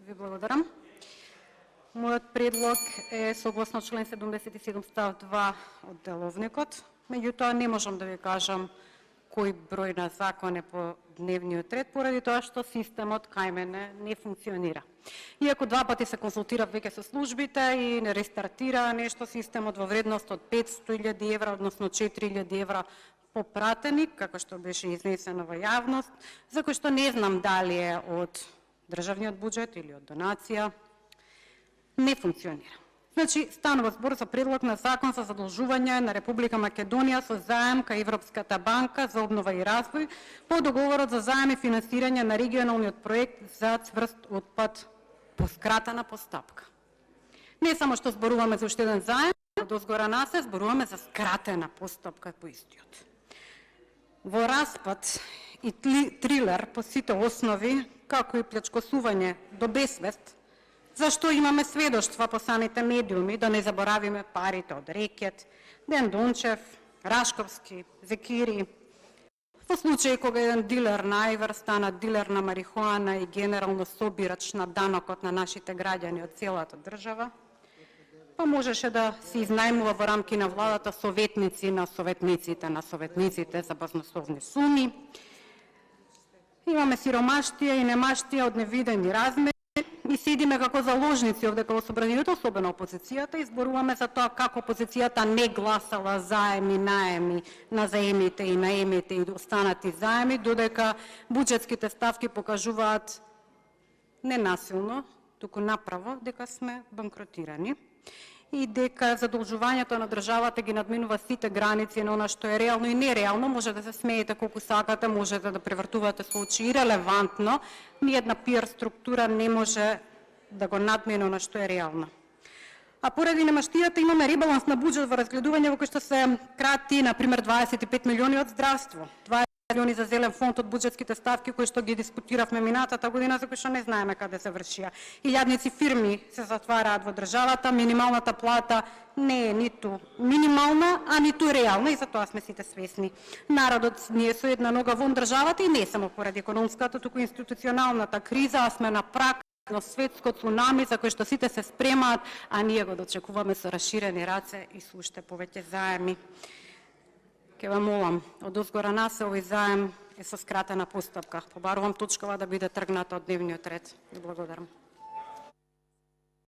Ви благодарам. Мојот предлог е согласно член 77 став 2 од Деловникот. Меѓутоа не можам да ви кажам кој број на закон е по дневниот ред, поради тоа што системот кај мене не функционира. Иако два пати се консултирав веќе со службите и не рестартира нешто системот во вредност од 500.000 евра, односно 4.000 евра по пратеник, како што беше изнесено во јавност, за кој што не знам дали е од државниот буџет или од донација, не функционира. Значи, станува збор за предлог на закон за задолжување на Република Македонија со заем кај Европската банка за обнова и развој по договорот за заем и финансирање на регионалниот проект за цврст отпад по скратена постапка. Не само што зборуваме за уште еден заем, од озгора нас се зборуваме за скратена постапка по истиот. Во распад и трилер по сите основи, како и плячкосување до бесвест, зашто имаме сведоштва по самите медиуми, да не заборавиме парите од Рекет, Ден Дончев, Рашковски, Зекири. Во случај кога еден дилер на ајвар стана дилер на марихуана и генерално собирач на данокот на нашите граѓани од целата држава, па можеше да се изнајмува во рамки на владата советници на советниците за базнословни суми. Имаме сиромаштија и немаштија од невидени размери и седиме како заложници овде као собранието, особено опозицијата, и зборуваме за тоа како опозицијата не гласала заеми, наеми на заемите и наемите и останати заеми, додека буџетските ставки покажуваат не насилно, туку направо дека сме банкротирани и дека задолжувањето на државата ги надминува сите граници на она што е реално и нереално. Може да се смеете колку сакате, можете да превртувате со очи ирелевантно, ниједна пиар структура не може да го надмине она што е реално. А поради немаштијата имаме ребаланс на буџет во разгледување во кој што се крати, например, 25 милиони од здравство, 20 милиони за зелен фонд од буџетските ставки кои што ги дискутиравме минатата година, за кои што не знаеме каде се вршија. Илјадници фирми се затвараат во државата, минималната плата не е ниту минимална, а ниту реална, и за тоа сме сите свесни. Народот ни е со една нога вон државата и не само поради економската, туку институционалната криза, а сме на прак на светско цунами за кој што сите се спремаат, а ние го дочекуваме со расширени раце и со уште повеќе заеми. Ке ве молам, од озгора нас овој заем е со скратена постапка. Побарувам точкава да биде тргната од дневниот ред. Благодарам.